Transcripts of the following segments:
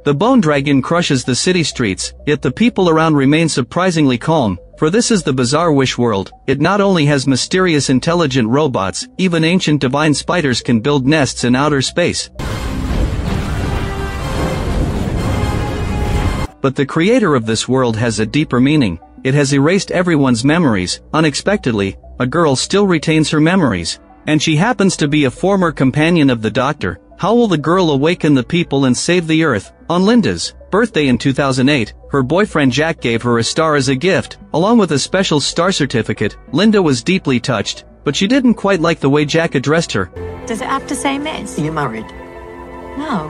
The bone dragon crushes the city streets, yet the people around remain surprisingly calm, for this is the bizarre wish world. It not only has mysterious intelligent robots, even ancient divine spiders can build nests in outer space. But the creator of this world has a deeper meaning. It has erased everyone's memories. Unexpectedly, a girl still retains her memories. And she happens to be a former companion of the Doctor. How will the girl awaken the people and save the Earth? On Linda's birthday in 2008, her boyfriend Jack gave her a star as a gift, along with a special star certificate. Linda was deeply touched, but she didn't quite like the way Jack addressed her. Does it have to say Miss? Are you married? No.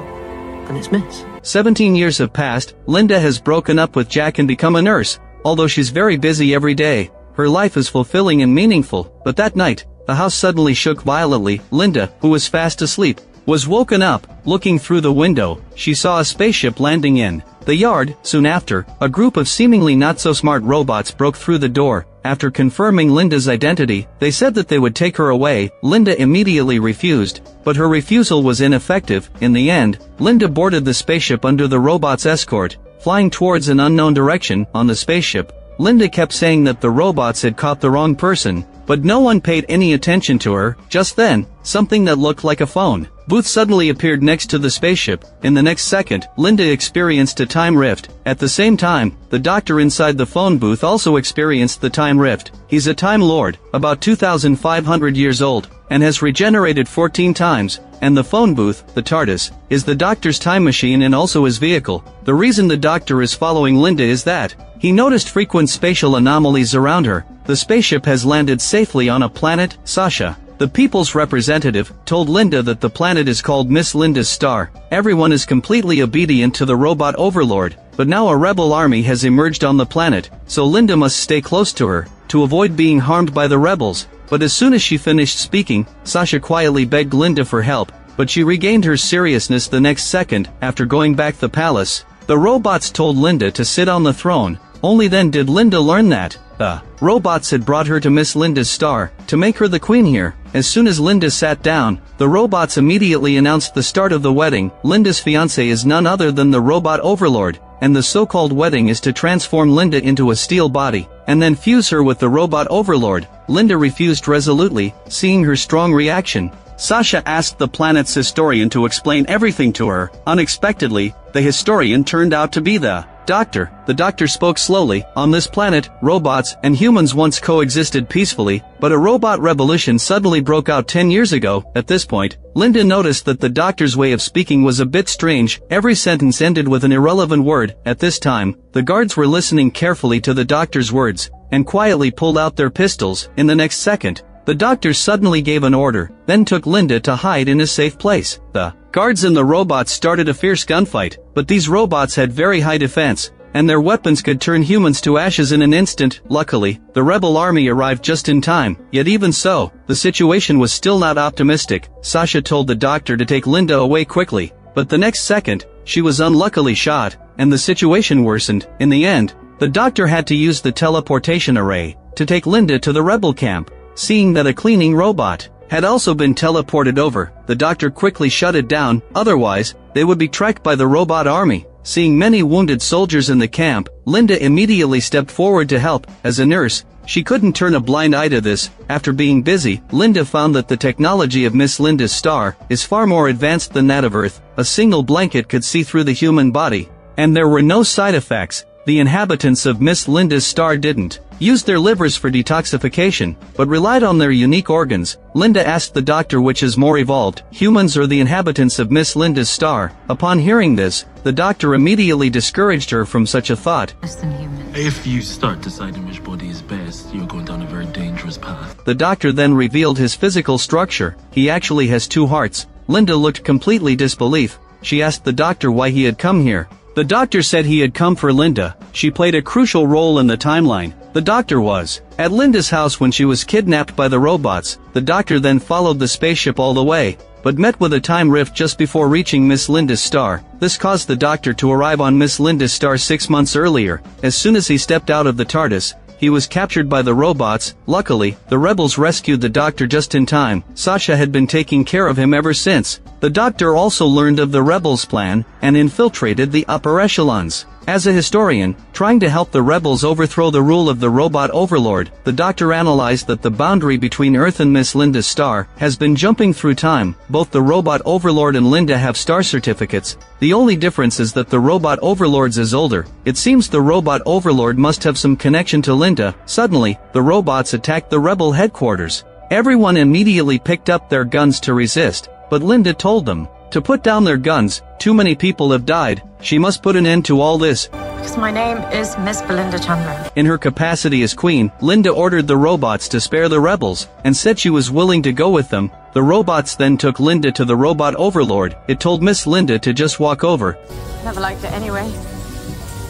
Then it's Miss. 17 years have passed. Linda has broken up with Jack and become a nurse. Although she's very busy every day, her life is fulfilling and meaningful. But that night, the house suddenly shook violently. Linda, who was fast asleep, was woken up. Looking through the window, she saw a spaceship landing in the yard. Soon after, a group of seemingly not-so-smart robots broke through the door. After confirming Linda's identity, they said that they would take her away. Linda immediately refused, but her refusal was ineffective. In the end, Linda boarded the spaceship under the robot's escort, flying towards an unknown direction. On the spaceship, Linda kept saying that the robots had caught the wrong person, but no one paid any attention to her. Just then, something that looked like a phone booth suddenly appeared next to the spaceship. In the next second, Linda experienced a time rift. At the same time, the Doctor inside the phone booth also experienced the time rift. He's a Time Lord, about 2,500 years old, and has regenerated 14 times, and the phone booth, the TARDIS, is the Doctor's time machine and also his vehicle. The reason the Doctor is following Linda is that he noticed frequent spatial anomalies around her. The spaceship has landed safely on a planet, Sasha. The people's representative told Linda that the planet is called Miss Linda's Star. Everyone is completely obedient to the robot Overlord, but now a rebel army has emerged on the planet, so Linda must stay close to her to avoid being harmed by the rebels. But as soon as she finished speaking, Sasha quietly begged Linda for help, but she regained her seriousness the next second. After going back the palace, the robots told Linda to sit on the throne. Only then did Linda learn that the robots had brought her to Miss Linda's Star to make her the queen here. As soon as Linda sat down, the robots immediately announced the start of the wedding. Linda's fiancé is none other than the robot Overlord, and the so-called wedding is to transform Linda into a steel body, and then fuse her with the robot Overlord. Linda refused resolutely, seeing her strong reaction. Sasha asked the planet's historian to explain everything to her. Unexpectedly, the historian turned out to be the Doctor. The Doctor spoke slowly. On this planet, robots and humans once coexisted peacefully, but a robot revolution suddenly broke out 10 years ago. At this point, Linda noticed that the Doctor's way of speaking was a bit strange. Every sentence ended with an irrelevant word. At this time, the guards were listening carefully to the Doctor's words, and quietly pulled out their pistols. In the next second, the Doctor suddenly gave an order, then took Linda to hide in a safe place. The guards and the robots started a fierce gunfight, but these robots had very high defense, and their weapons could turn humans to ashes in an instant. Luckily, the rebel army arrived just in time, yet even so, the situation was still not optimistic. Sasha told the Doctor to take Linda away quickly, but the next second, she was unluckily shot, and the situation worsened. In the end, the Doctor had to use the teleportation array to take Linda to the rebel camp. Seeing that a cleaning robot had also been teleported over, the Doctor quickly shut it down, otherwise, they would be tracked by the robot army. Seeing many wounded soldiers in the camp, Linda immediately stepped forward to help. As a nurse, she couldn't turn a blind eye to this. After being busy, Linda found that the technology of Miss Linda's Star is far more advanced than that of Earth. A single blanket could see through the human body, and there were no side effects. The inhabitants of Miss Linda's Star didn't use their livers for detoxification, but relied on their unique organs. Linda asked the Doctor which is more evolved, humans or the inhabitants of Miss Linda's Star. Upon hearing this, the Doctor immediately discouraged her from such a thought. Less than human. If you start deciding which body is best, you're going down a very dangerous path. The Doctor then revealed his physical structure. He actually has 2 hearts. Linda looked completely disbelief. She asked the Doctor why he had come here. The Doctor said he had come for Linda. She played a crucial role in the timeline. The Doctor was at Linda's house when she was kidnapped by the robots. The Doctor then followed the spaceship all the way, but met with a time rift just before reaching Miss Linda's Star. This caused the Doctor to arrive on Miss Linda's Star 6 months earlier. As soon as he stepped out of the TARDIS, he was captured by the robots. Luckily, the rebels rescued the doctor just in time. Sasha had been taking care of him ever since. The doctor also learned of the rebels' plan, and infiltrated the upper echelons. As a historian, trying to help the rebels overthrow the rule of the robot overlord, the doctor analyzed that the boundary between Earth and Miss Linda's star has been jumping through time. Both the robot overlord and Linda have star certificates. The only difference is that the robot overlord's is older. It seems the robot overlord must have some connection to Linda. Suddenly, the robots attacked the rebel headquarters. Everyone immediately picked up their guns to resist, but Linda told them to put down their guns. Too many people have died. She must put an end to all this. Because my name is Miss Belinda Chandra. In her capacity as queen, Linda ordered the robots to spare the rebels, and said she was willing to go with them. The robots then took Linda to the robot overlord. It told Miss Linda to just walk over. Never liked it anyway.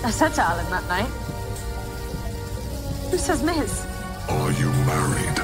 I said to Alan that night. Who says Miss? Are you married?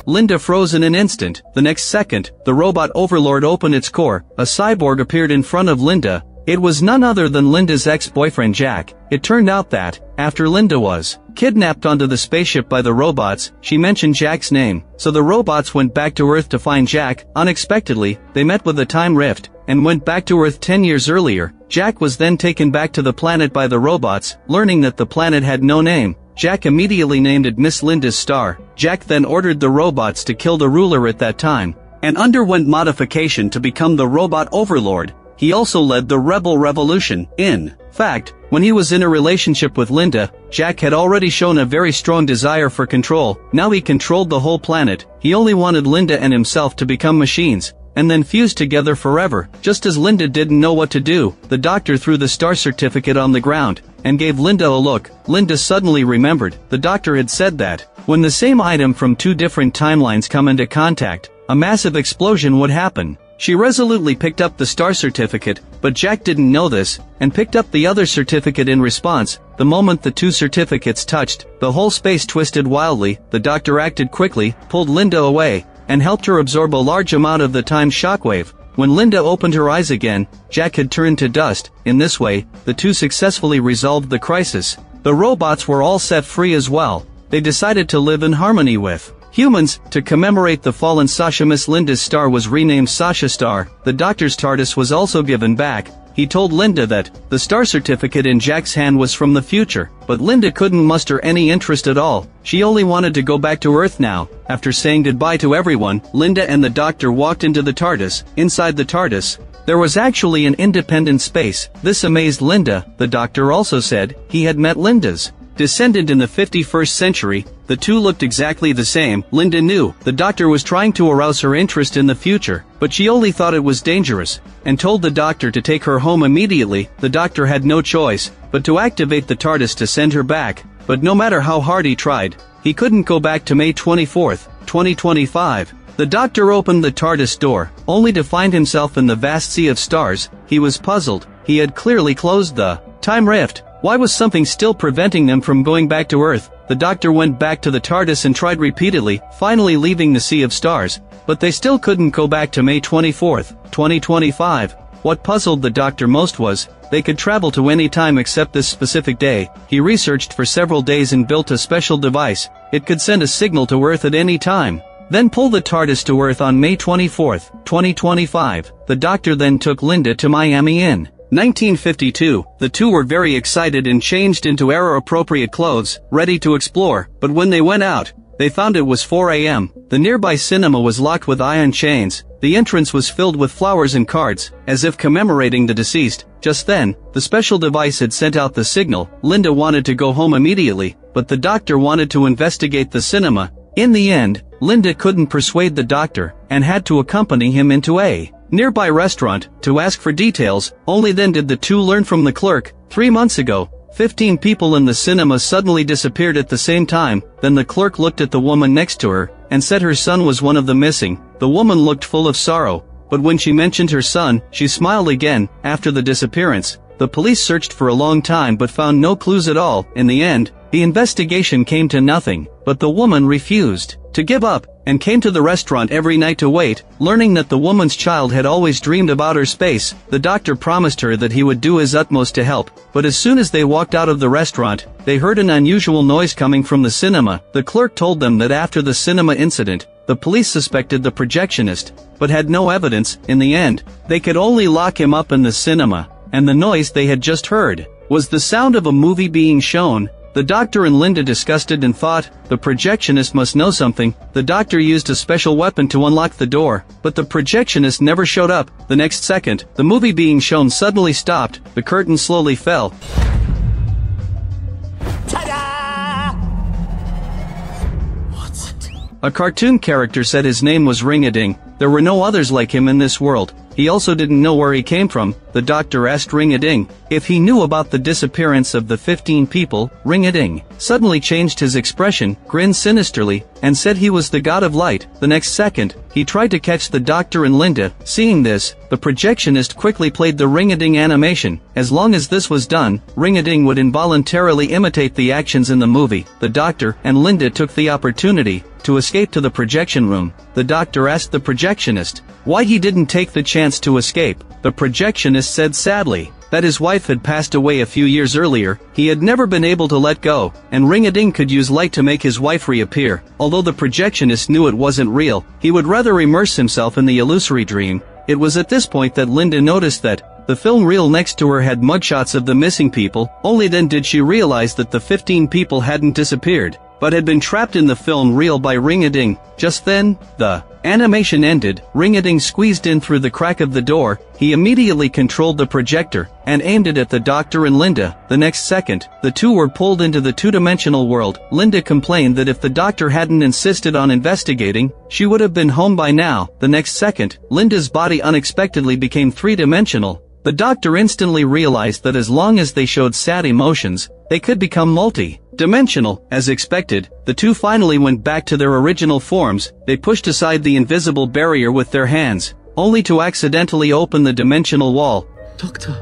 Linda froze in an instant. The next second, the robot overlord opened its core. A cyborg appeared in front of Linda. It was none other than Linda's ex-boyfriend Jack. It turned out that, after Linda was kidnapped onto the spaceship by the robots, she mentioned Jack's name. So the robots went back to Earth to find Jack. Unexpectedly, they met with a time rift, and went back to Earth 10 years earlier. Jack was then taken back to the planet by the robots. Learning that the planet had no name, Jack immediately named it Miss Linda's star. Jack then ordered the robots to kill the ruler at that time, and underwent modification to become the robot overlord. He also led the rebel revolution. In fact, when he was in a relationship with Linda, Jack had already shown a very strong desire for control. Now he controlled the whole planet. He only wanted Linda and himself to become machines, and then fuse together forever. Just as Linda didn't know what to do, the doctor threw the star certificate on the ground, and gave Linda a look. Linda suddenly remembered. The doctor had said that, when the same item from two different timelines come into contact, a massive explosion would happen. She resolutely picked up the star certificate, but Jack didn't know this, and picked up the other certificate in response. The moment the two certificates touched, the whole space twisted wildly. The doctor acted quickly, pulled Linda away, and helped her absorb a large amount of the time shockwave. When Linda opened her eyes again, Jack had turned to dust. In this way, the two successfully resolved the crisis. The robots were all set free as well. They decided to live in harmony with humans. To commemorate the fallen Sasha, Miss Linda's star was renamed Sasha Star. The doctor's TARDIS was also given back. He told Linda that the star certificate in Jack's hand was from the future, but Linda couldn't muster any interest at all. She only wanted to go back to Earth now. After saying goodbye to everyone, Linda and the doctor walked into the TARDIS. Inside the TARDIS, there was actually an independent space. This amazed Linda. The doctor also said he had met Linda's descendant in the 51st century. The two looked exactly the same. Linda knew the doctor was trying to arouse her interest in the future, but she only thought it was dangerous, and told the doctor to take her home immediately. The doctor had no choice but to activate the TARDIS to send her back, but no matter how hard he tried, he couldn't go back to May 24th, 2025. The doctor opened the TARDIS door, only to find himself in the vast sea of stars. He was puzzled. He had clearly closed the time rift. Why was something still preventing them from going back to Earth? The doctor went back to the TARDIS and tried repeatedly, finally leaving the Sea of Stars, but they still couldn't go back to May 24th, 2025. What puzzled the doctor most was, they could travel to any time except this specific day. He researched for several days and built a special device. It could send a signal to Earth at any time, then pull the TARDIS to Earth on May 24th, 2025. The doctor then took Linda to Miami in 1952. The two were very excited and changed into era-appropriate clothes, ready to explore, but when they went out, they found it was 4 a.m. The nearby cinema was locked with iron chains. The entrance was filled with flowers and cards, as if commemorating the deceased. Just then, the special device had sent out the signal. Linda wanted to go home immediately, but the doctor wanted to investigate the cinema. In the end, Linda couldn't persuade the doctor, and had to accompany him into a nearby restaurant to ask for details. Only then did the two learn from the clerk. 3 months ago, 15 people in the cinema suddenly disappeared at the same time. Then the clerk looked at the woman next to her, and said her son was one of the missing. The woman looked full of sorrow, but when she mentioned her son, she smiled again. After the disappearance, the police searched for a long time but found no clues at all. In the end, the investigation came to nothing, but the woman refused to give up. and came to the restaurant every night to wait. Learning that the woman's child had always dreamed about her space, the doctor promised her that he would do his utmost to help. But as soon as they walked out of the restaurant, they heard an unusual noise coming from the cinema. The clerk told them that after the cinema incident, the police suspected the projectionist, but had no evidence. In the end, they could only lock him up in the cinema, and the noise they had just heard was the sound of a movie being shown. The doctor and Linda discussed it and thought, the projectionist must know something. The doctor used a special weapon to unlock the door, but the projectionist never showed up. The next second, the movie being shown suddenly stopped, the curtain slowly fell. Ta-da! What? A cartoon character said his name was Ring-a-Ding. There were no others like him in this world. He also didn't know where he came from. The doctor asked Ring-a-Ding if he knew about the disappearance of the 15 people. Ring-a-Ding suddenly changed his expression, grinned sinisterly, and said he was the god of light. The next second, he tried to catch the doctor and Linda. Seeing this, the projectionist quickly played the Ring-a-Ding animation. As long as this was done, Ring-a-Ding would involuntarily imitate the actions in the movie. The doctor and Linda took the opportunity to escape to the projection room. The doctor asked the projectionist why he didn't take the chance to escape. The projectionist said sadly that his wife had passed away a few years earlier. He had never been able to let go, and Ring-a-Ding could use light to make his wife reappear. Although the projectionist knew it wasn't real, he would rather immerse himself in the illusory dream. It was at this point that Linda noticed that the film reel next to her had mugshots of the missing people. Only then did she realize that the 15 people hadn't disappeared, but had been trapped in the film reel by Ring-a-Ding. Just then, the animation ended. Ring-a-Ding squeezed in through the crack of the door. He immediately controlled the projector and aimed it at the doctor and Linda. The next second, the two were pulled into the two-dimensional world. Linda complained that if the doctor hadn't insisted on investigating, she would have been home by now. The next second, Linda's body unexpectedly became three-dimensional. The doctor instantly realized that as long as they showed sad emotions, they could become multi-dimensional. As expected, the two finally went back to their original forms. They pushed aside the invisible barrier with their hands, only to accidentally open the dimensional wall. Doctor,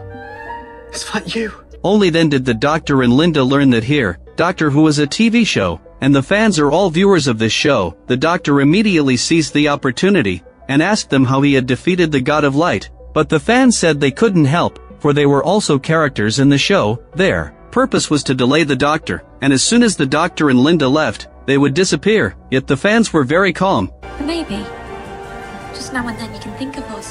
is that you? Only then did the doctor and Linda learn that here, Doctor Who is a TV show, and the fans are all viewers of this show. The doctor immediately seized the opportunity and asked them how he had defeated the God of Light. But the fans said they couldn't help, for they were also characters in the show. Their purpose was to delay the doctor, and as soon as the doctor and Linda left, they would disappear. Yet the fans were very calm. Maybe, just now and then you can think of us,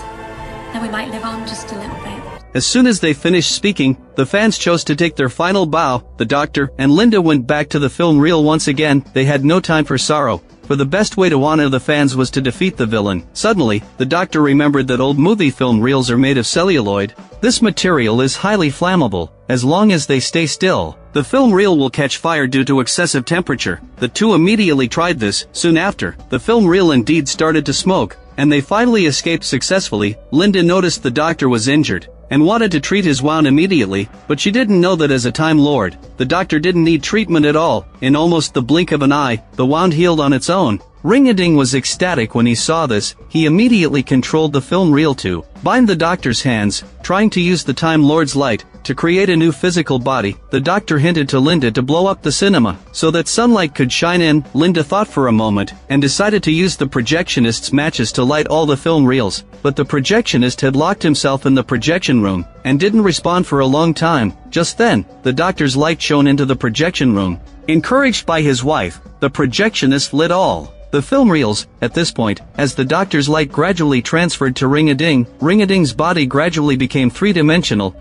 then we might live on just a little bit. As soon as they finished speaking, the fans chose to take their final bow. The doctor and Linda went back to the film reel once again. They had no time for sorrow, for the best way to honor the fans was to defeat the villain. Suddenly, the doctor remembered that old movie film reels are made of celluloid. This material is highly flammable. As long as they stay still, the film reel will catch fire due to excessive temperature. The two immediately tried this. Soon after, the film reel indeed started to smoke, and they finally escaped successfully. Linda noticed the doctor was injured and wanted to treat his wound immediately, but she didn't know that as a Time Lord, the doctor didn't need treatment at all. In almost the blink of an eye, the wound healed on its own. Ring-a-Ding was ecstatic when he saw this. He immediately controlled the film reel to bind the doctor's hands, trying to use the Time Lord's light to create a new physical body. The doctor hinted to Linda to blow up the cinema so that sunlight could shine in. Linda thought for a moment and decided to use the projectionist's matches to light all the film reels, but the projectionist had locked himself in the projection room and didn't respond for a long time. Just then, the doctor's light shone into the projection room. Encouraged by his wife, the projectionist lit all the film reels. At this point, as the doctor's light gradually transferred to Ring-a-Ding, Ring-a-Ding's body gradually became three-dimensional.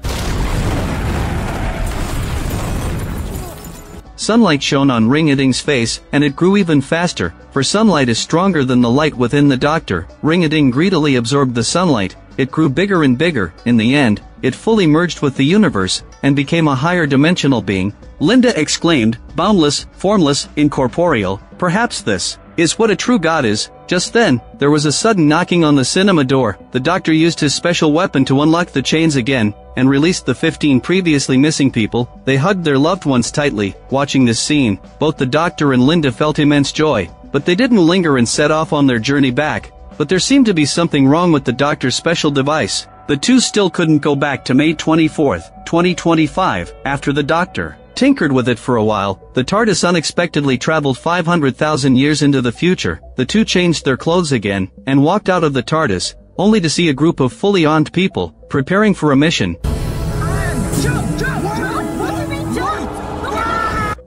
Sunlight shone on Ring-a-Ding's face, and it grew even faster, for sunlight is stronger than the light within the doctor. Ring-a-Ding greedily absorbed the sunlight. It grew bigger and bigger. In the end, it fully merged with the universe, and became a higher dimensional being. Linda exclaimed, "Boundless, formless, incorporeal, perhaps this is what a true god is." Just then, there was a sudden knocking on the cinema door. The doctor used his special weapon to unlock the chains again, and released the 15 previously missing people. They hugged their loved ones tightly. Watching this scene, both the doctor and Linda felt immense joy, but they didn't linger and set off on their journey back. But there seemed to be something wrong with the doctor's special device. The two still couldn't go back to May 24th, 2025, after the doctor tinkered with it for a while. The TARDIS unexpectedly traveled 500,000 years into the future. The two changed their clothes again, and walked out of the TARDIS, only to see a group of fully armed people, preparing for a mission.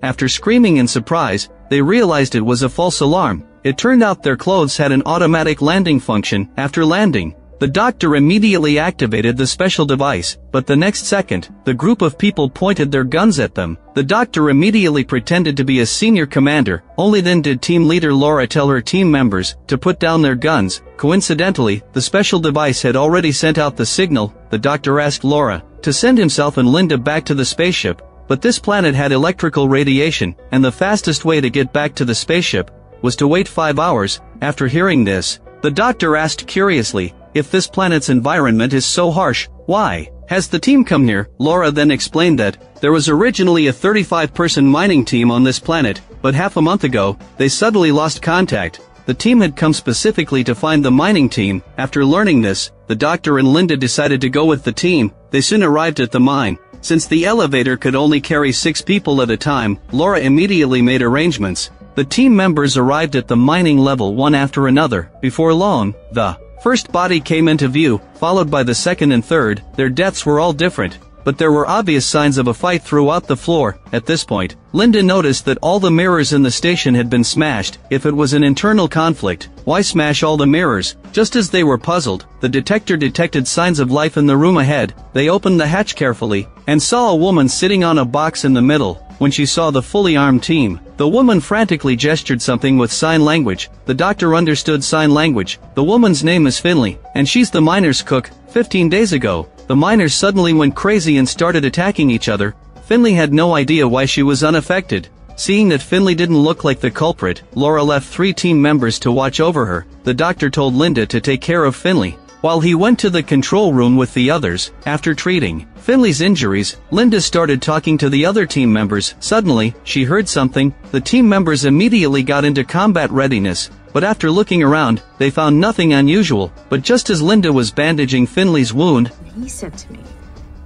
After screaming in surprise, they realized it was a false alarm. It turned out their clothes had an automatic landing function. After landing, the doctor immediately activated the special device, but the next second, the group of people pointed their guns at them. The doctor immediately pretended to be a senior commander. Only then did team leader Laura tell her team members to put down their guns. Coincidentally, the special device had already sent out the signal. The doctor asked Laura to send himself and Linda back to the spaceship, but this planet had electrical radiation, and the fastest way to get back to the spaceship was to wait 5 hours. After hearing this, the doctor asked curiously, if this planet's environment is so harsh, why has the team come here? Laura then explained that there was originally a 35-person mining team on this planet, but half a month ago, they suddenly lost contact. The team had come specifically to find the mining team. After learning this, the doctor and Linda decided to go with the team. They soon arrived at the mine. Since the elevator could only carry 6 people at a time, Laura immediately made arrangements. The team members arrived at the mining level one after another. Before long, the first body came into view, followed by the second and third. Their deaths were all different, but there were obvious signs of a fight throughout the floor. At this point, Linda noticed that all the mirrors in the station had been smashed. If it was an internal conflict, why smash all the mirrors? Just as they were puzzled, the detector detected signs of life in the room ahead. They opened the hatch carefully, and saw a woman sitting on a box in the middle. When she saw the fully armed team, the woman frantically gestured something with sign language. The doctor understood sign language. The woman's name is Finley, and she's the miner's cook. 15 days ago, the miners suddenly went crazy and started attacking each other. Finley had no idea why she was unaffected. Seeing that Finley didn't look like the culprit, Laura left 3 team members to watch over her. The doctor told Linda to take care of Finley, while he went to the control room with the others. After treating Finley's injuries, Linda started talking to the other team members. Suddenly, she heard something. The team members immediately got into combat readiness, but after looking around, they found nothing unusual. But just as Linda was bandaging Finley's wound, He said to me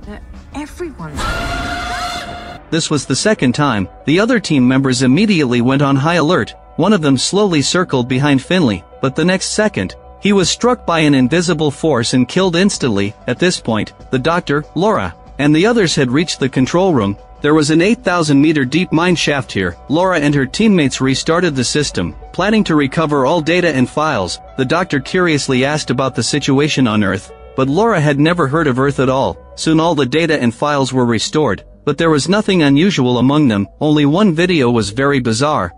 that everyone... This was the second time. The other team members immediately went on high alert. One of them slowly circled behind Finley, but the next second, he was struck by an invisible force and killed instantly. At this point, the doctor, Laura, and the others had reached the control room. There was an 8,000-meter deep mine shaft here. Laura and her teammates restarted the system, planning to recover all data and files. The doctor curiously asked about the situation on Earth, but Laura had never heard of Earth at all. Soon all the data and files were restored, but there was nothing unusual among them. Only one video was very bizarre.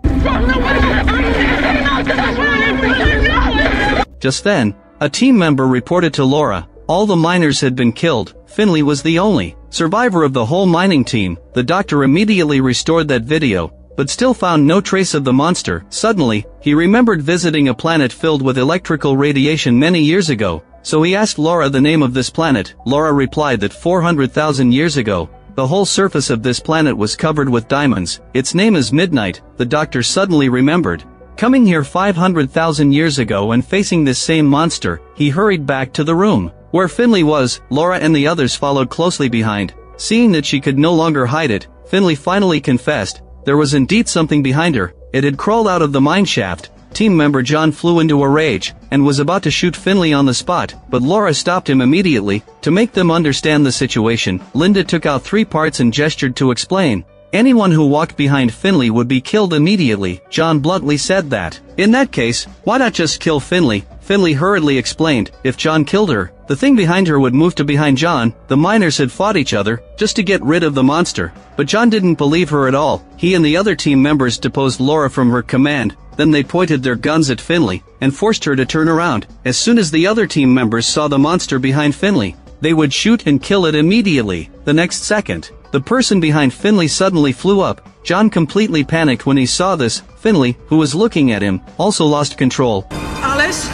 Just then, a team member reported to Laura, all the miners had been killed. Finley was the only survivor of the whole mining team. The doctor immediately restored that video, but still found no trace of the monster. Suddenly, he remembered visiting a planet filled with electrical radiation many years ago, so he asked Laura the name of this planet. Laura replied that 400,000 years ago, the whole surface of this planet was covered with diamonds. Its name is Midnight. The doctor suddenly remembered coming here 500,000 years ago and facing this same monster. He hurried back to the room where Finley was. Laura and the others followed closely behind. Seeing that she could no longer hide it, Finley finally confessed. There was indeed something behind her. It had crawled out of the mine shaft. Team member John flew into a rage and was about to shoot Finley on the spot, but Laura stopped him immediately. To make them understand the situation, Linda took out 3 parts and gestured to explain. Anyone who walked behind Finley would be killed immediately. John bluntly said that, in that case, why not just kill Finley? Finley hurriedly explained, if John killed her, the thing behind her would move to behind John. The miners had fought each other, just to get rid of the monster. But John didn't believe her at all. He and the other team members deposed Laura from her command. Then they pointed their guns at Finley, and forced her to turn around. As soon as the other team members saw the monster behind Finley, they would shoot and kill it immediately. The next second, the person behind Finley suddenly flew up. John completely panicked when he saw this. Finley, who was looking at him, also lost control. Alice,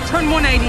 turn 180.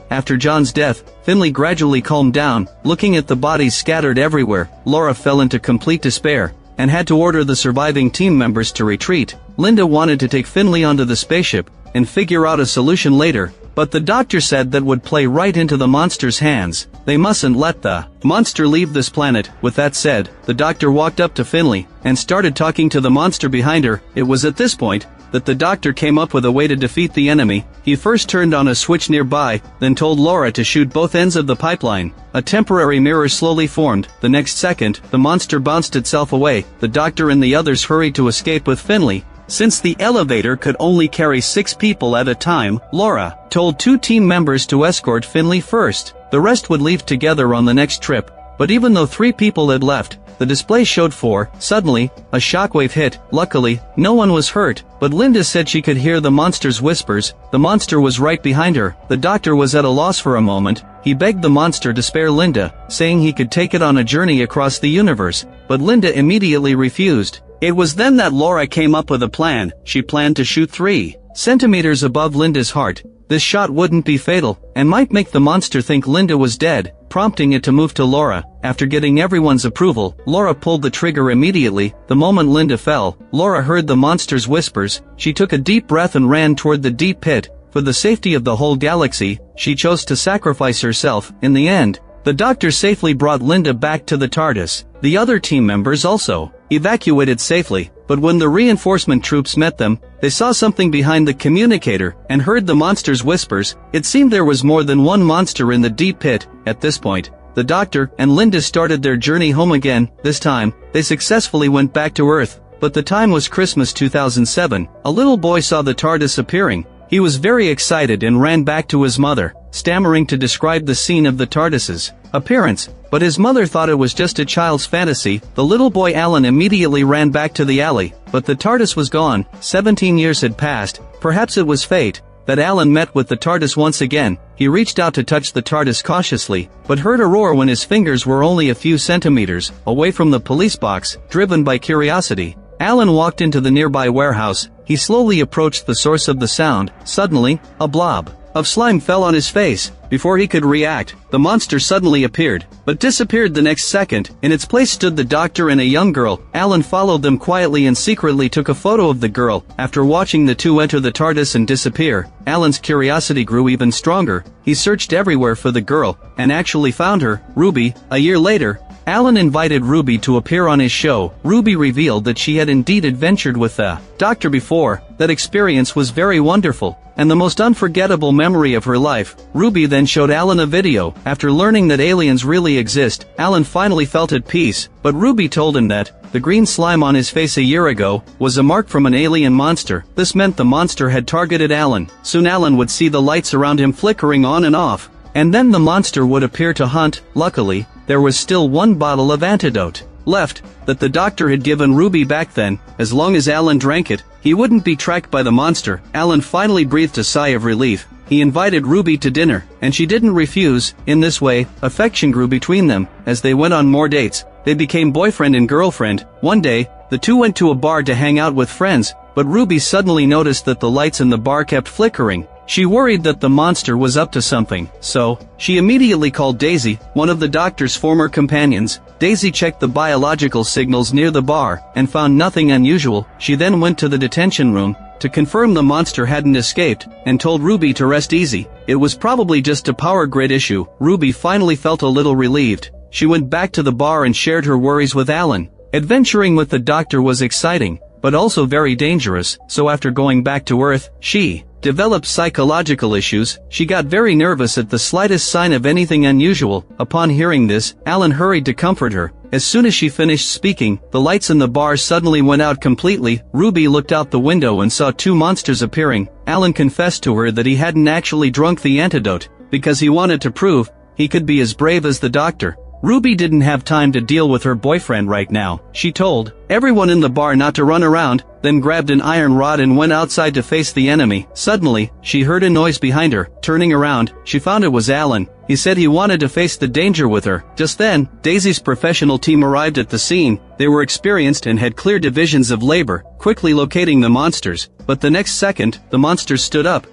After John's death, Finley gradually calmed down. Looking at the bodies scattered everywhere, Laura fell into complete despair and had to order the surviving team members to retreat. Linda wanted to take Finley onto the spaceship and figure out a solution later, but the doctor said that would play right into the monster's hands. They mustn't let the monster leave this planet. With that said, the doctor walked up to Finley and started talking to the monster behind her. It was at this point that the doctor came up with a way to defeat the enemy. He first turned on a switch nearby, then told Laura to shoot both ends of the pipeline. A temporary mirror slowly formed. The next second, the monster bounced itself away. The doctor and the others hurried to escape with Finley. Since the elevator could only carry 6 people at a time, Laura told 2 team members to escort Finley first. The rest would leave together on the next trip. But even though 3 people had left, the display showed 4. Suddenly, a shockwave hit. Luckily, no one was hurt, but Linda said she could hear the monster's whispers. The monster was right behind her. The doctor was at a loss for a moment. He begged the monster to spare Linda, saying he could take it on a journey across the universe, but Linda immediately refused. It was then that Laura came up with a plan. She planned to shoot 3 centimeters above Linda's heart. This shot wouldn't be fatal, and might make the monster think Linda was dead, prompting it to move to Laura. After getting everyone's approval, Laura pulled the trigger immediately. The moment Linda fell, Laura heard the monster's whispers. She took a deep breath and ran toward the deep pit. For the safety of the whole galaxy, she chose to sacrifice herself. In the end, the doctor safely brought Linda back to the TARDIS. The other team members also evacuated safely, but when the reinforcement troops met them, they saw something behind the communicator and heard the monster's whispers. It seemed there was more than one monster in the deep pit. At this point, the doctor and Linda started their journey home again. This time, they successfully went back to Earth, but the time was Christmas 2007. A little boy saw the TARDIS appearing. He was very excited and ran back to his mother, stammering to describe the scene of the TARDIS's appearance, but his mother thought it was just a child's fantasy. The little boy Alan immediately ran back to the alley, but the TARDIS was gone. 17 years had passed. Perhaps it was fate that Alan met with the TARDIS once again. He reached out to touch the TARDIS cautiously, but heard a roar when his fingers were only a few centimeters away from the police box. Driven by curiosity, Alan walked into the nearby warehouse. He slowly approached the source of the sound. Suddenly, a blob of slime fell on his face. Before he could react, the monster suddenly appeared, but disappeared the next second. In its place stood the doctor and a young girl. Alan followed them quietly and secretly took a photo of the girl. After watching the two enter the TARDIS and disappear, Alan's curiosity grew even stronger. He searched everywhere for the girl, and actually found her, Ruby. A year later, Alan invited Ruby to appear on his show. Ruby revealed that she had indeed adventured with the doctor before. That experience was very wonderful, and the most unforgettable memory of her life. Ruby then showed Alan a video. After learning that aliens really exist, Alan finally felt at peace, but Ruby told him that the green slime on his face a year ago was a mark from an alien monster. This meant the monster had targeted Alan. Soon Alan would see the lights around him flickering on and off, and then the monster would appear to hunt. Luckily, there was still one bottle of antidote left that the doctor had given Ruby back then. As long as Alan drank it, he wouldn't be tracked by the monster. Alan finally breathed a sigh of relief. He invited Ruby to dinner, and she didn't refuse. In this way, affection grew between them. As they went on more dates, they became boyfriend and girlfriend. One day, the two went to a bar to hang out with friends, but Ruby suddenly noticed that the lights in the bar kept flickering. She worried that the monster was up to something, so she immediately called Daisy, one of the doctor's former companions. Daisy checked the biological signals near the bar and found nothing unusual. She then went to the detention room to confirm the monster hadn't escaped, and told Ruby to rest easy. It was probably just a power grid issue. Ruby finally felt a little relieved. She went back to the bar and shared her worries with Alan. Adventuring with the doctor was exciting, but also very dangerous, so after going back to Earth, she developed psychological issues. She got very nervous at the slightest sign of anything unusual. Upon hearing this, Alan hurried to comfort her. As soon as she finished speaking, the lights in the bar suddenly went out completely. Ruby looked out the window and saw two monsters appearing. Alan confessed to her that he hadn't actually drunk the antidote, because he wanted to prove he could be as brave as the doctor. Ruby didn't have time to deal with her boyfriend right now. She told everyone in the bar not to run around, then grabbed an iron rod and went outside to face the enemy. Suddenly, she heard a noise behind her. Turning around, she found it was Alan. He said he wanted to face the danger with her. Just then, Daisy's professional team arrived at the scene. They were experienced and had clear divisions of labor, quickly locating the monsters. But the next second, the monsters stood up.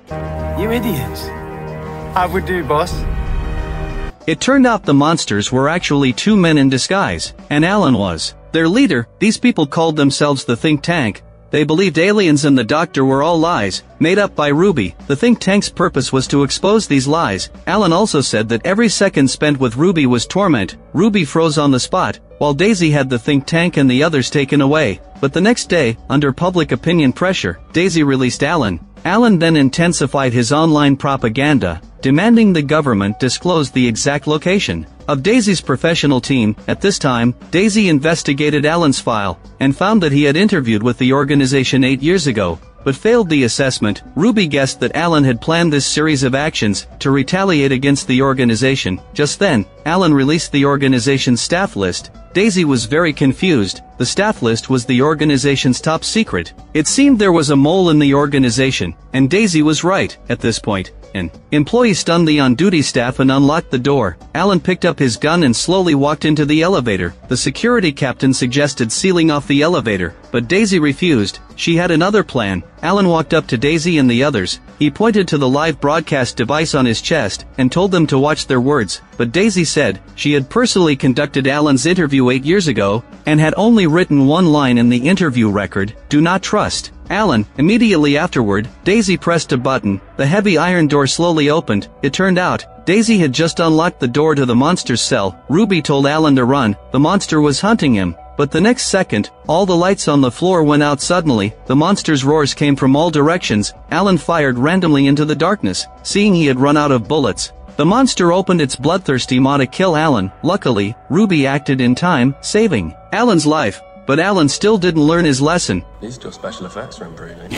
You idiots. How would do, boss? It turned out the monsters were actually two men in disguise, and Alan was their leader. These people called themselves the Think Tank. They believed aliens and the doctor were all lies, made up by Ruby. The think tank's purpose was to expose these lies. Alan also said that every second spent with Ruby was torment. Ruby froze on the spot, while Daisy had the think tank and the others taken away. But the next day, under public opinion pressure, Daisy released Alan. Alan then intensified his online propaganda, demanding the government disclose the exact location of Daisy's professional team. At this time, Daisy investigated Alan's file, and found that he had interviewed with the organization 8 years ago, but failed the assessment. Ruby guessed that Alan had planned this series of actions to retaliate against the organization. Just then, Alan released the organization's staff list. Daisy was very confused. The staff list was the organization's top secret. It seemed there was a mole in the organization, and Daisy was right. At this point, an employee stunned the on-duty staff and unlocked the door. Alan picked up his gun and slowly walked into the elevator. The security captain suggested sealing off the elevator, but Daisy refused. She had another plan. Alan walked up to Daisy and the others. He pointed to the live broadcast device on his chest, and told them to watch their words. But Daisy said she had personally conducted Alan's interview 8 years ago, and had only written one line in the interview record: "Do not trust Alan." Immediately afterward, Daisy pressed a button. The heavy iron door slowly opened. It turned out, Daisy had just unlocked the door to the monster's cell. Ruby told Alan to run. The monster was hunting him. But the next second, all the lights on the floor went out suddenly. The monster's roars came from all directions. Alan fired randomly into the darkness, seeing he had run out of bullets. The monster opened its bloodthirsty maw to kill Alan. Luckily, Ruby acted in time, saving Alan's life. But Alan still didn't learn his lesson. These two special effects are improving.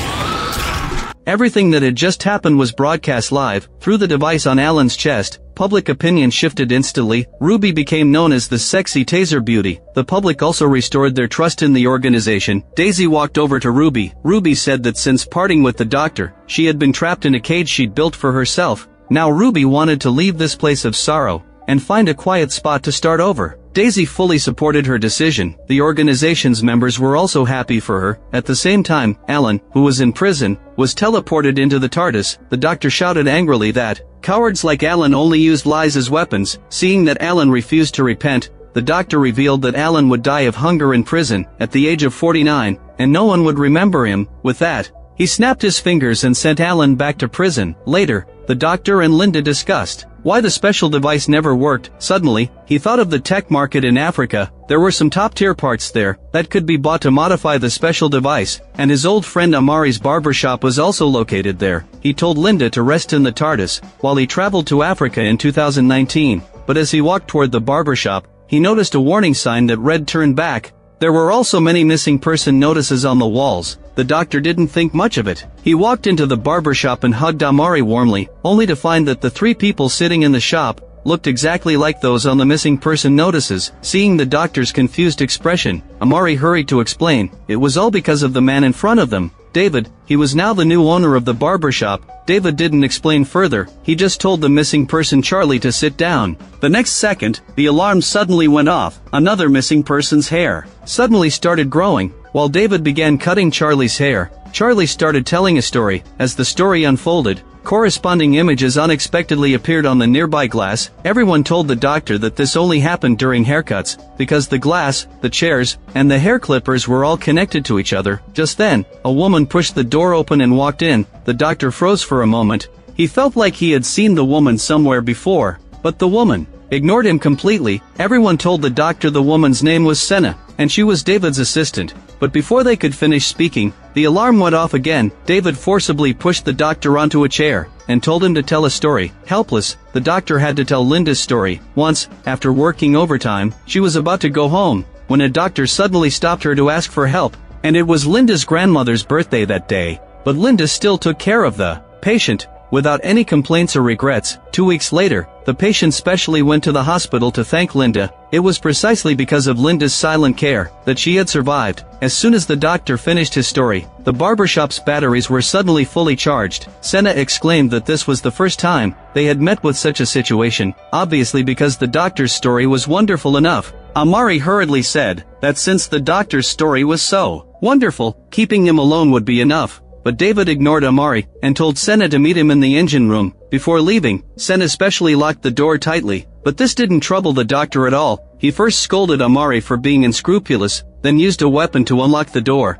Everything that had just happened was broadcast live, through the device on Alan's chest. Public opinion shifted instantly. Ruby became known as the sexy taser beauty. The public also restored their trust in the organization. Daisy walked over to Ruby. Ruby said that since parting with the doctor, she had been trapped in a cage she'd built for herself. Now Ruby wanted to leave this place of sorrow, and find a quiet spot to start over. Daisy fully supported her decision. The organization's members were also happy for her. At the same time, Alan, who was in prison, was teleported into the TARDIS. The doctor shouted angrily that cowards like Alan only used lies as weapons. Seeing that Alan refused to repent, the doctor revealed that Alan would die of hunger in prison at the age of 49, and no one would remember him. With that, he snapped his fingers and sent Alan back to prison. Later, the doctor and Linda discussed why the special device never worked. Suddenly, he thought of the tech market in Africa. There were some top-tier parts there that could be bought to modify the special device, and his old friend Amari's barbershop was also located there. He told Linda to rest in the TARDIS while he traveled to Africa in 2019. But as he walked toward the barbershop, he noticed a warning sign that read "Turn back." There were also many missing person notices on the walls. The doctor didn't think much of it. He walked into the barbershop and hugged Amari warmly, only to find that the 3 people sitting in the shop looked exactly like those on the missing person notices. Seeing the doctor's confused expression, Amari hurried to explain. It was all because of the man in front of them, David. He was now the new owner of the barbershop. David didn't explain further. He just told the missing person Charlie to sit down. The next second, the alarm suddenly went off. Another missing person's hair suddenly started growing. While David began cutting Charlie's hair, Charlie started telling a story. As the story unfolded, corresponding images unexpectedly appeared on the nearby glass. Everyone told the doctor that this only happened during haircuts, because the glass, the chairs, and the hair clippers were all connected to each other. Just then, a woman pushed the door open and walked in. The doctor froze for a moment. He felt like he had seen the woman somewhere before, but the woman ignored him completely. Everyone told the doctor the woman's name was Senna, and she was David's assistant. But before they could finish speaking, the alarm went off again. David forcibly pushed the doctor onto a chair, and told him to tell a story. Helpless, the doctor had to tell Linda's story. Once, after working overtime, she was about to go home, when a doctor suddenly stopped her to ask for help, and it was Linda's grandmother's birthday that day. But Linda still took care of the patient, without any complaints or regrets. 2 weeks later, the patient specially went to the hospital to thank Linda. It was precisely because of Linda's silent care that she had survived. As soon as the doctor finished his story, the barbershop's batteries were suddenly fully charged. Senna exclaimed that this was the first time they had met with such a situation, obviously because the doctor's story was wonderful enough. Amari hurriedly said that since the doctor's story was so wonderful, keeping him alone would be enough. But David ignored Amari, and told Senna to meet him in the engine room. Before leaving, Senna especially locked the door tightly. But this didn't trouble the doctor at all. He first scolded Amari for being unscrupulous, then used a weapon to unlock the door.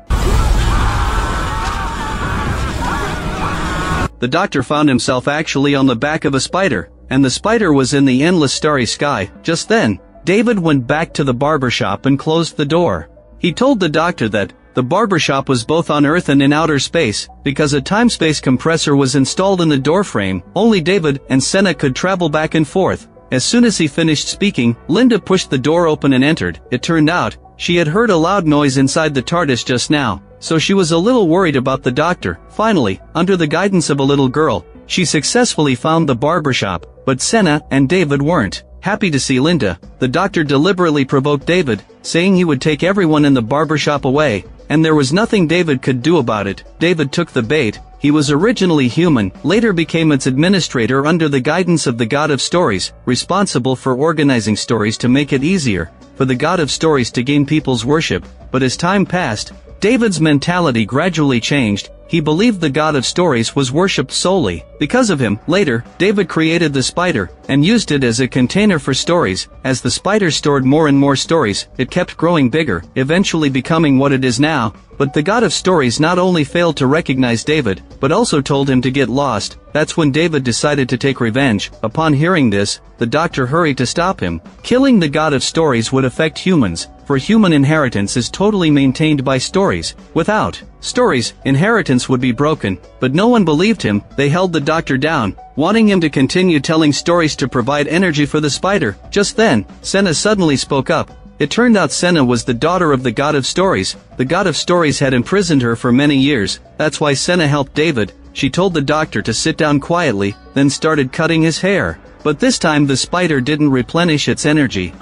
the doctor found himself actually on the back of a spider, and the spider was in the endless starry sky. Just then, David went back to the barbershop and closed the door. He told the doctor that the barbershop was both on Earth and in outer space, because a time-space compressor was installed in the doorframe. Only David and Senna could travel back and forth. As soon as he finished speaking, Linda pushed the door open and entered. It turned out, she had heard a loud noise inside the TARDIS just now, so she was a little worried about the doctor. Finally, under the guidance of a little girl, she successfully found the barbershop, but Senna and David weren't. Happy to see Linda, the doctor deliberately provoked David, saying he would take everyone in the barbershop away, and there was nothing David could do about it. David took the bait. He was originally human, later became its administrator under the guidance of the God of Stories, responsible for organizing stories to make it easier for the God of Stories to gain people's worship. But as time passed, David's mentality gradually changed. He believed the God of Stories was worshipped solely because of him. Later, David created the spider and used it as a container for stories. As the spider stored more and more stories, it kept growing bigger, eventually becoming what it is now. But the God of Stories not only failed to recognize David, but also told him to get lost. That's when David decided to take revenge. Upon hearing this, the doctor hurried to stop him. Killing the God of Stories would affect humans, for human inheritance is totally maintained by stories. Without stories, inheritance would be broken, but no one believed him. They held the doctor down, wanting him to continue telling stories to provide energy for the spider. Just then, Senna suddenly spoke up. It turned out Senna was the daughter of the God of Stories. The God of Stories had imprisoned her for many years. That's why Senna helped David. She told the doctor to sit down quietly, then started cutting his hair. But this time the spider didn't replenish its energy.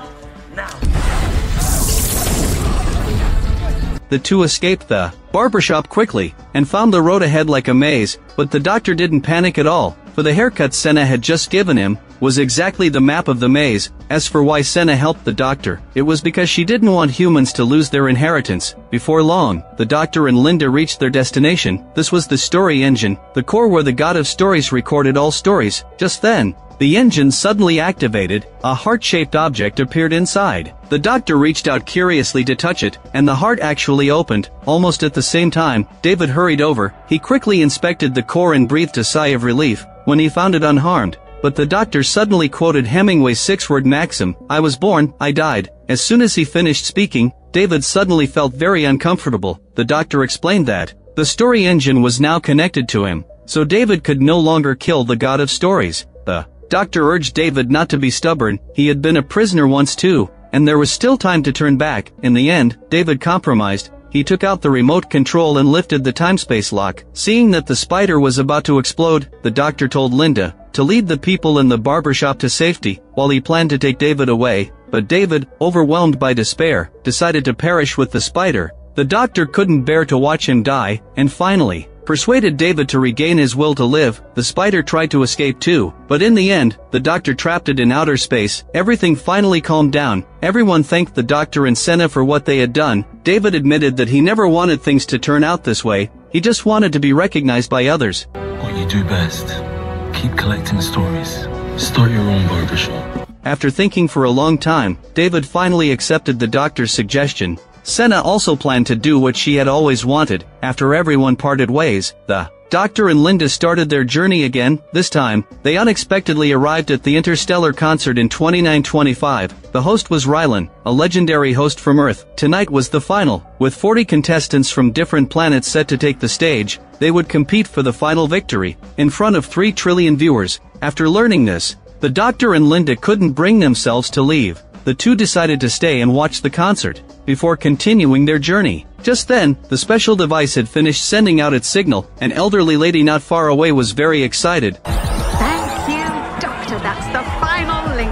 The two escaped the barbershop quickly, and found the road ahead like a maze, but the doctor didn't panic at all, for the haircut Senna had just given him was exactly the map of the maze. As for why Senna helped the doctor, it was because she didn't want humans to lose their inheritance. Before long, the doctor and Linda reached their destination. This was the story engine, the core where the God of Stories recorded all stories. Just then, the engine suddenly activated. A heart-shaped object appeared inside. The doctor reached out curiously to touch it, and the heart actually opened. Almost at the same time, David hurried over. He quickly inspected the core and breathed a sigh of relief when he found it unharmed. But the doctor suddenly quoted Hemingway's 6-word maxim, "I was born, I died." As soon as he finished speaking, David suddenly felt very uncomfortable. The doctor explained that the story engine was now connected to him, so David could no longer kill the God of Stories. The doctor urged David not to be stubborn. He had been a prisoner once too, and there was still time to turn back. In the end, David compromised. He took out the remote control and lifted the time-space lock. Seeing that the spider was about to explode, the doctor told Linda to lead the people in the barbershop to safety, while he planned to take David away. But David, overwhelmed by despair, decided to perish with the spider. The doctor couldn't bear to watch him die, and finally persuaded David to regain his will to live. The spider tried to escape too, but in the end, the doctor trapped it in outer space. Everything finally calmed down. Everyone thanked the doctor and Senna for what they had done. David admitted that he never wanted things to turn out this way. He just wanted to be recognized by others. What you do best. Keep collecting stories. Start your own barbershop. After thinking for a long time, David finally accepted the doctor's suggestion. Senna also planned to do what she had always wanted. After everyone parted ways, the doctor and Linda started their journey again. This time, they unexpectedly arrived at the Interstellar concert in 2925. The host was Rylan, a legendary host from Earth. Tonight was the final. With 40 contestants from different planets set to take the stage, they would compete for the final victory, in front of 3 trillion viewers. After learning this, the doctor and Linda couldn't bring themselves to leave. The two decided to stay and watch the concert before continuing their journey. Just then, the special device had finished sending out its signal. An elderly lady not far away was very excited. Thank you, Doctor. That's the final link.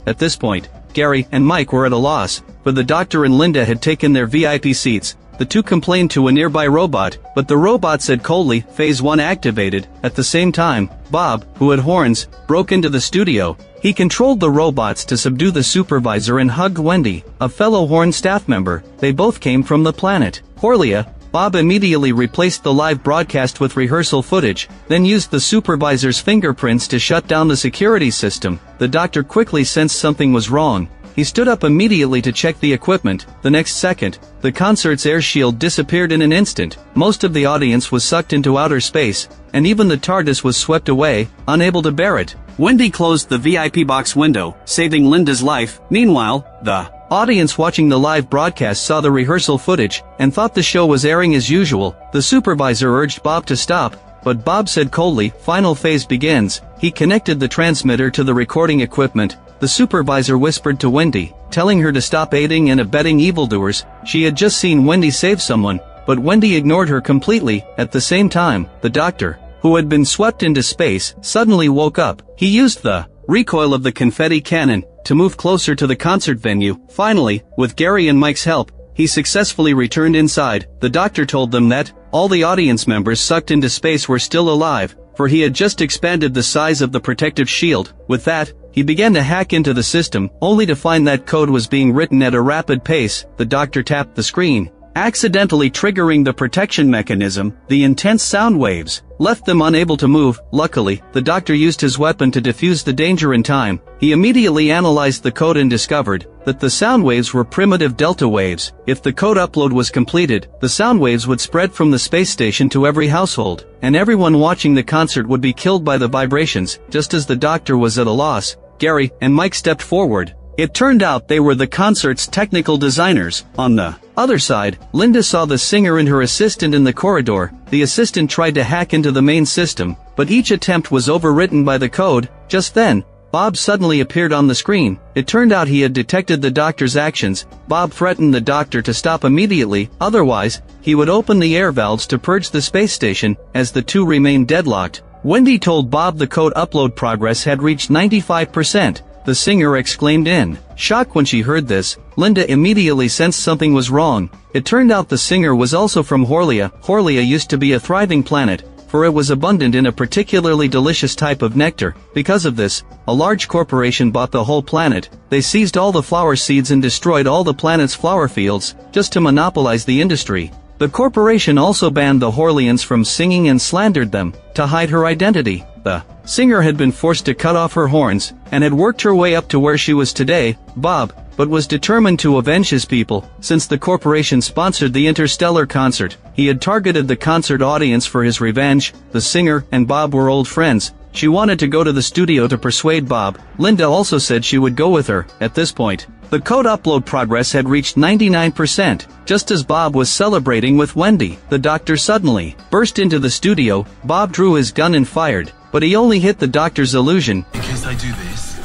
At this point, Gary and Mike were at a loss, for the doctor and Linda had taken their VIP seats. The two complained to a nearby robot, but the robot said coldly, "Phase 1 activated." At the same time, Bob, who had horns, broke into the studio. He controlled the robots to subdue the supervisor and hugged Wendy, a fellow Horn staff member. They both came from the planet Horlia. Bob immediately replaced the live broadcast with rehearsal footage, then used the supervisor's fingerprints to shut down the security system. The doctor quickly sensed something was wrong. He stood up immediately to check the equipment. The next second, the concert's air shield disappeared in an instant. Most of the audience was sucked into outer space, and even the TARDIS was swept away, unable to bear it. Wendy closed the VIP box window, saving Linda's life. Meanwhile, the audience watching the live broadcast saw the rehearsal footage, and thought the show was airing as usual. The supervisor urged Bob to stop, but Bob said coldly, "Final phase begins." He connected the transmitter to the recording equipment. The supervisor whispered to Wendy, telling her to stop aiding and abetting evildoers. She had just seen Wendy save someone, but Wendy ignored her completely. At the same time, the doctor, who had been swept into space, suddenly woke up. He used the recoil of the confetti cannon to move closer to the concert venue. Finally, with Gary and Mike's help, he successfully returned inside. The doctor told them that all the audience members sucked into space were still alive, for he had just expanded the size of the protective shield. With that, he began to hack into the system, only to find that code was being written at a rapid pace. The doctor tapped the screen, accidentally triggering the protection mechanism. The intense sound waves left them unable to move. Luckily, the doctor used his weapon to defuse the danger in time. He immediately analyzed the code and discovered that the sound waves were primitive delta waves. If the code upload was completed, the sound waves would spread from the space station to every household, and everyone watching the concert would be killed by the vibrations. Just as the doctor was at a loss, Gary and Mike stepped forward. It turned out they were the concert's technical designers. On the other side, Linda saw the singer and her assistant in the corridor. The assistant tried to hack into the main system, but each attempt was overwritten by the code. Just then, Bob suddenly appeared on the screen. It turned out he had detected the doctor's actions. Bob threatened the doctor to stop immediately, otherwise, he would open the air valves to purge the space station. As the two remained deadlocked, Wendy told Bob the code upload progress had reached 95%. The singer exclaimed in shock when she heard this. Linda immediately sensed something was wrong. It turned out the singer was also from Horlia. Horlia used to be a thriving planet, for it was abundant in a particularly delicious type of nectar. Because of this, a large corporation bought the whole planet. They seized all the flower seeds and destroyed all the planet's flower fields, just to monopolize the industry. The corporation also banned the Horlians from singing and slandered them. To hide her identity, the singer had been forced to cut off her horns, and had worked her way up to where she was today. Bob, but was determined to avenge his people. Since the corporation sponsored the Interstellar concert, he had targeted the concert audience for his revenge. The singer and Bob were old friends. She wanted to go to the studio to persuade Bob. Linda also said she would go with her. At this point, the code upload progress had reached 99%. Just as Bob was celebrating with Wendy, the doctor suddenly burst into the studio. Bob drew his gun and fired, but he only hit the doctor's illusion. In case I do this.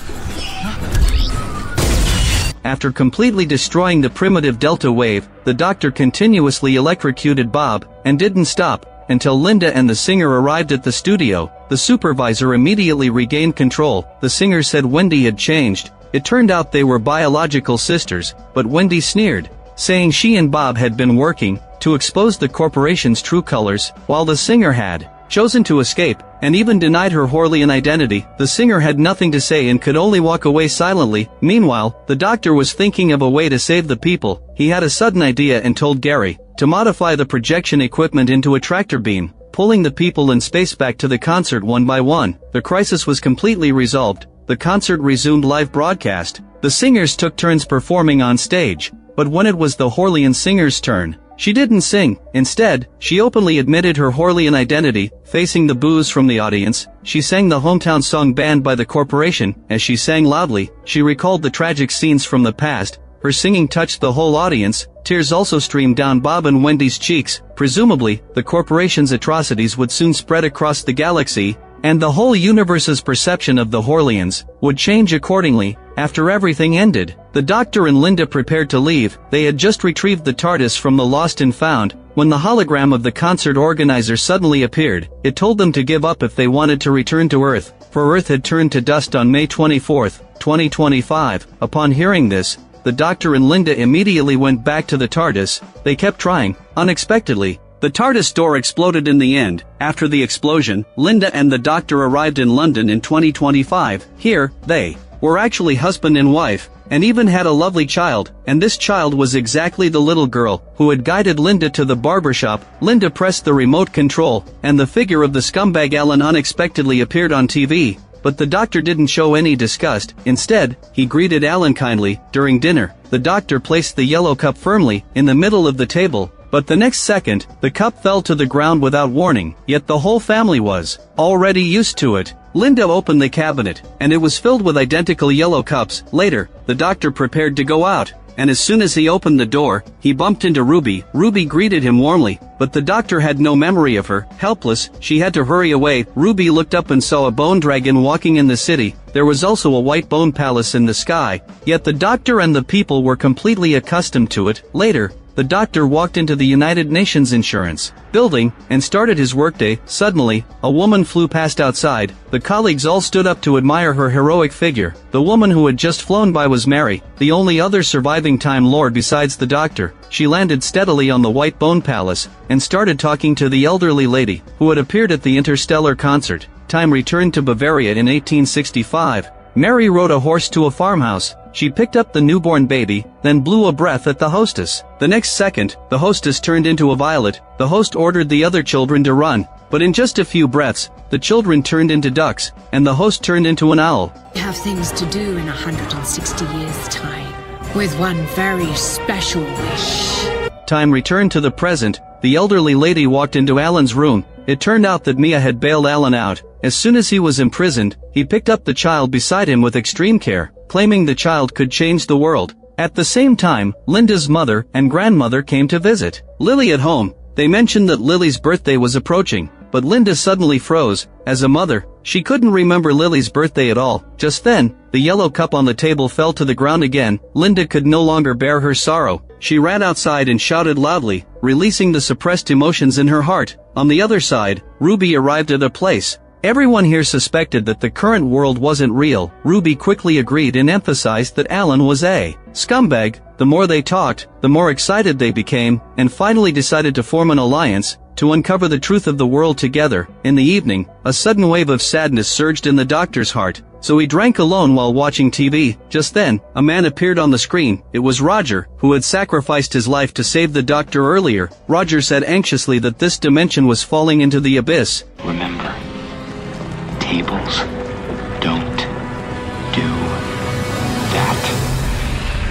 After completely destroying the primitive delta wave, the doctor continuously electrocuted Bob, and didn't stop until Linda and the singer arrived at the studio. The supervisor immediately regained control. The singer said Wendy had changed. It turned out they were biological sisters, but Wendy sneered, saying she and Bob had been working to expose the corporation's true colors, while the singer had chosen to escape, and even denied her Horlian identity. The singer had nothing to say and could only walk away silently. Meanwhile, the doctor was thinking of a way to save the people. He had a sudden idea and told Gary to modify the projection equipment into a tractor beam, pulling the people in space back to the concert one by one. The crisis was completely resolved. The concert resumed live broadcast. The singers took turns performing on stage, but when it was the Horlian singer's turn, she didn't sing. Instead, she openly admitted her Horlian identity. Facing the boos from the audience, she sang the hometown song banned by the corporation. As she sang loudly, she recalled the tragic scenes from the past. Her singing touched the whole audience. Tears also streamed down Bob and Wendy's cheeks. Presumably, the corporation's atrocities would soon spread across the galaxy, and the whole universe's perception of the Horlians would change accordingly. After everything ended, the doctor and Linda prepared to leave. They had just retrieved the TARDIS from the Lost and Found, when the hologram of the concert organizer suddenly appeared. It told them to give up if they wanted to return to Earth, for Earth had turned to dust on May 24, 2025. Upon hearing this, the doctor and Linda immediately went back to the TARDIS. They kept trying. Unexpectedly, the TARDIS door exploded in the end. After the explosion, Linda and the doctor arrived in London in 2025. Here, they were actually husband and wife, and even had a lovely child, and this child was exactly the little girl who had guided Linda to the barbershop. Linda pressed the remote control, and the figure of the scumbag Alan unexpectedly appeared on TV. but the doctor didn't show any disgust. Instead, he greeted Alan kindly. During dinner, the doctor placed the yellow cup firmly in the middle of the table, but the next second, the cup fell to the ground without warning, yet the whole family was already used to it. Linda opened the cabinet, and it was filled with identical yellow cups. Later, the doctor prepared to go out, and as soon as he opened the door, he bumped into Ruby. Ruby greeted him warmly, but the doctor had no memory of her. Helpless, she had to hurry away. Ruby looked up and saw a bone dragon walking in the city. There was also a white bone palace in the sky, yet the doctor and the people were completely accustomed to it. Later, the doctor walked into the United Nations Insurance building and started his workday. Suddenly, a woman flew past outside. The colleagues all stood up to admire her heroic figure. The woman who had just flown by was Mary, the only other surviving Time Lord besides the doctor. She landed steadily on the White Bone Palace and started talking to the elderly lady who had appeared at the Interstellar concert. Time returned to Bavaria in 1865. Mary rode a horse to a farmhouse. She picked up the newborn baby, then blew a breath at the hostess. The next second, the hostess turned into a violet. The host ordered the other children to run, but in just a few breaths, the children turned into ducks, and the host turned into an owl. We have things to do in 160 years' time, with one very special wish. Time returned to the present. The elderly lady walked into Alan's room. It turned out that Mia had bailed Alan out. As soon as he was imprisoned, he picked up the child beside him with extreme care, claiming the child could change the world. At the same time, Linda's mother and grandmother came to visit Lily at home. They mentioned that Lily's birthday was approaching, but Linda suddenly froze. As a mother, she couldn't remember Lily's birthday at all. Just then, the yellow cup on the table fell to the ground again. Linda could no longer bear her sorrow. She ran outside and shouted loudly, releasing the suppressed emotions in her heart. On the other side, Ruby arrived at a place. Everyone here suspected that the current world wasn't real. Ruby quickly agreed and emphasized that Alan was a scumbag. The more they talked, the more excited they became, and finally decided to form an alliance to uncover the truth of the world together. In the evening, a sudden wave of sadness surged in the doctor's heart, so he drank alone while watching TV. Just then, a man appeared on the screen. It was Roger, who had sacrificed his life to save the doctor earlier. Roger said anxiously that this dimension was falling into the abyss. Remember, tables don't do that.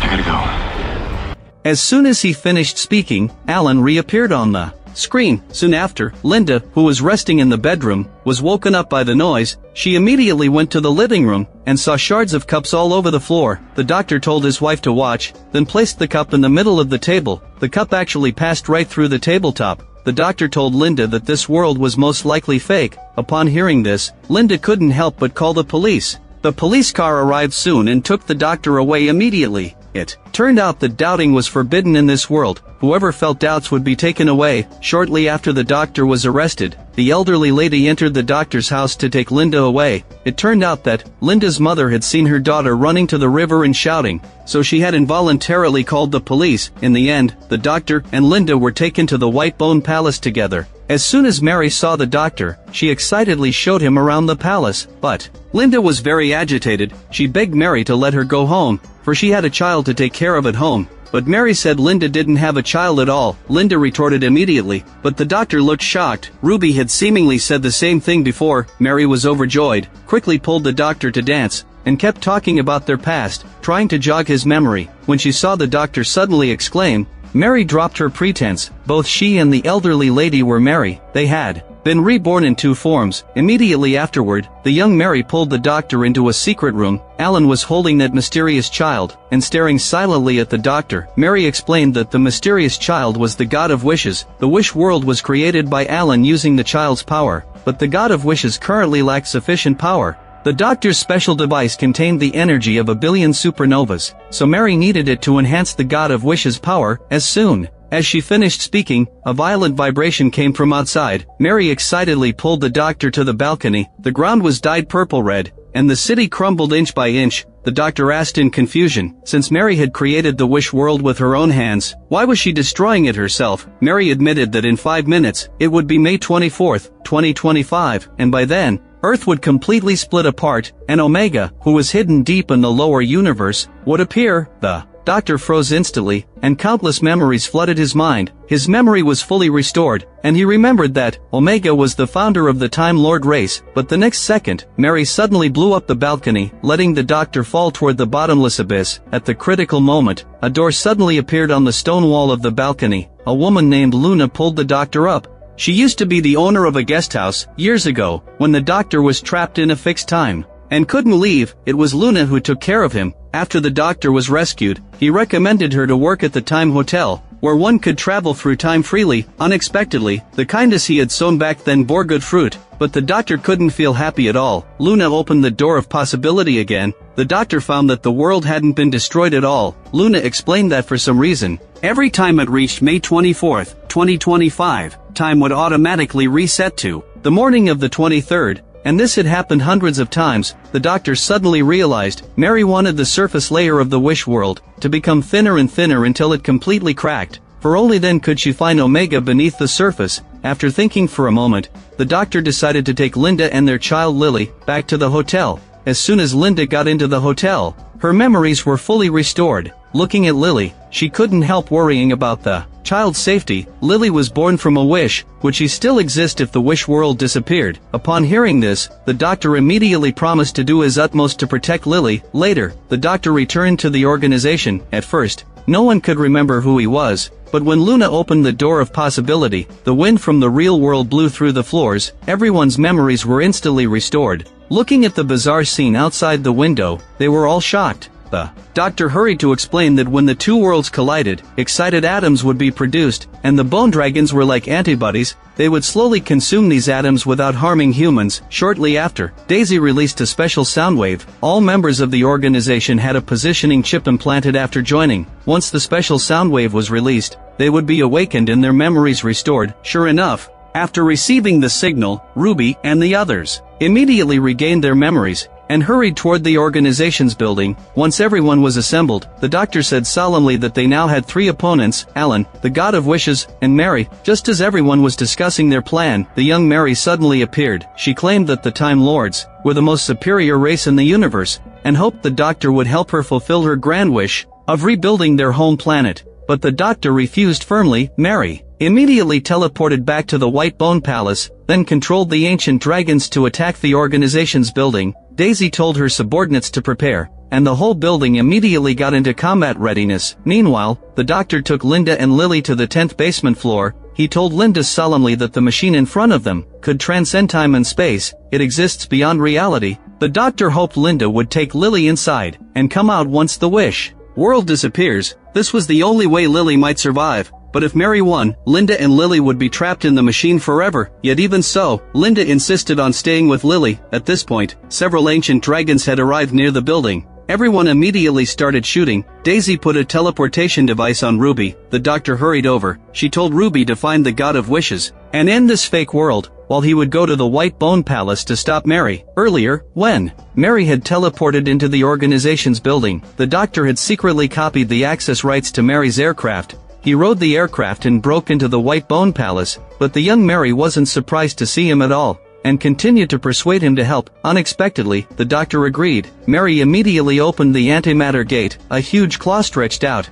I gotta go. As soon as he finished speaking, Alan reappeared on the screen. Soon after, Linda, who was resting in the bedroom, was woken up by the noise. She immediately went to the living room and saw shards of cups all over the floor. The doctor told his wife to watch, then placed the cup in the middle of the table. The cup actually passed right through the tabletop. The doctor told Linda that this world was most likely fake. Upon hearing this, Linda couldn't help but call the police. The police car arrived soon and took the doctor away immediately. It turned out that doubting was forbidden in this world. Whoever felt doubts would be taken away. Shortly after the doctor was arrested, the elderly lady entered the doctor's house to take Linda away. It turned out that Linda's mother had seen her daughter running to the river and shouting, so she had involuntarily called the police. In the end, the doctor and Linda were taken to the White Bone Palace together. As soon as Mary saw the doctor, she excitedly showed him around the palace. But Linda was very agitated. She begged Mary to let her go home, for she had a child to take care of at home. But Mary said Linda didn't have a child at all. Linda retorted immediately, but the doctor looked shocked. Ruby had seemingly said the same thing before. Mary was overjoyed, quickly pulled the doctor to dance, and kept talking about their past, trying to jog his memory. When she saw the doctor suddenly exclaim, Mary dropped her pretense. Both she and the elderly lady were Mary. They had been reborn in two forms. Immediately afterward, the young Mary pulled the doctor into a secret room. Alan was holding that mysterious child and staring silently at the doctor. Mary explained that the mysterious child was the god of wishes. The wish world was created by Alan using the child's power, but the god of wishes currently lacks sufficient power. The doctor's special device contained the energy of 1 billion supernovas, so Mary needed it to enhance the god of wishes' power. As soon as she finished speaking, a violent vibration came from outside. Mary excitedly pulled the doctor to the balcony. The ground was dyed purple red, and the city crumbled inch by inch. The doctor asked in confusion, since Mary had created the wish world with her own hands, why was she destroying it herself? Mary admitted that in 5 minutes, it would be May 24th, 2025, and by then, Earth would completely split apart, and Omega, who was hidden deep in the lower universe, would appear. The Doctor froze instantly, and countless memories flooded his mind. His memory was fully restored, and he remembered that Omega was the founder of the Time Lord race. But the next second, Mary suddenly blew up the balcony, letting the Doctor fall toward the bottomless abyss. At the critical moment, a door suddenly appeared on the stone wall of the balcony. A woman named Luna pulled the Doctor up. She used to be the owner of a guest house, years ago, when the Doctor was trapped in a fixed time and couldn't leave. It was Luna who took care of him. After the Doctor was rescued, he recommended her to work at the Time Hotel, where one could travel through time freely. Unexpectedly, the kindness he had sown back then bore good fruit, but the Doctor couldn't feel happy at all. Luna opened the door of possibility again. The Doctor found that the world hadn't been destroyed at all. Luna explained that for some reason, every time it reached May 24th, 2025, time would automatically reset to the morning of the 23rd. And this had happened hundreds of times. The Doctor suddenly realized Mary wanted the surface layer of the Wish world to become thinner and thinner until it completely cracked, for only then could she find Omega beneath the surface. After thinking for a moment, the Doctor decided to take Linda and their child Lily back to the hotel. As soon as Linda got into the hotel, her memories were fully restored. Looking at Lily, she couldn't help worrying about the child's safety. Lily was born from a wish. Would she still exist if the Wish world disappeared? Upon hearing this, the Doctor immediately promised to do his utmost to protect Lily. Later, the Doctor returned to the organization. At first, no one could remember who he was, but when Luna opened the door of possibility, the wind from the real world blew through the floors. Everyone's memories were instantly restored. Looking at the bizarre scene outside the window, they were all shocked. The Doctor hurried to explain that when the two worlds collided, excited atoms would be produced, and the bone dragons were like antibodies. They would slowly consume these atoms without harming humans. Shortly after, Daisy released a special sound wave. All members of the organization had a positioning chip implanted after joining. Once the special sound wave was released, they would be awakened and their memories restored. Sure enough, after receiving the signal, Ruby and the others immediately regained their memories and hurried toward the organization's building. Once everyone was assembled, the Doctor said solemnly that they now had three opponents: Alan, the God of Wishes, and Mary. Just as everyone was discussing their plan, the young Mary suddenly appeared. She claimed that the Time Lords were the most superior race in the universe, and hoped the Doctor would help her fulfill her grand wish of rebuilding their home planet. But the Doctor refused firmly. Mary immediately teleported back to the White Bone Palace, then controlled the ancient dragons to attack the organization's building. Daisy told her subordinates to prepare, and the whole building immediately got into combat readiness. Meanwhile, the Doctor took Linda and Lily to the 10th basement floor. He told Linda solemnly that the machine in front of them could transcend time and space. It exists beyond reality. The Doctor hoped Linda would take Lily inside and come out once the Wish world disappears. This was the only way Lily might survive. But if Mary won, Linda and Lily would be trapped in the machine forever. Yet even so, Linda insisted on staying with Lily. At this point, several ancient dragons had arrived near the building. Everyone immediately started shooting. Daisy put a teleportation device on Ruby. The Doctor hurried over. She told Ruby to find the God of Wishes and end this fake world, while he would go to the White Bone Palace to stop Mary. Earlier, when Mary had teleported into the organization's building, the Doctor had secretly copied the access rights to Mary's aircraft. He rode the aircraft and broke into the White Bone Palace, but the young Mary wasn't surprised to see him at all, and continued to persuade him to help. Unexpectedly, the Doctor agreed. Mary immediately opened the antimatter gate. A huge claw stretched out.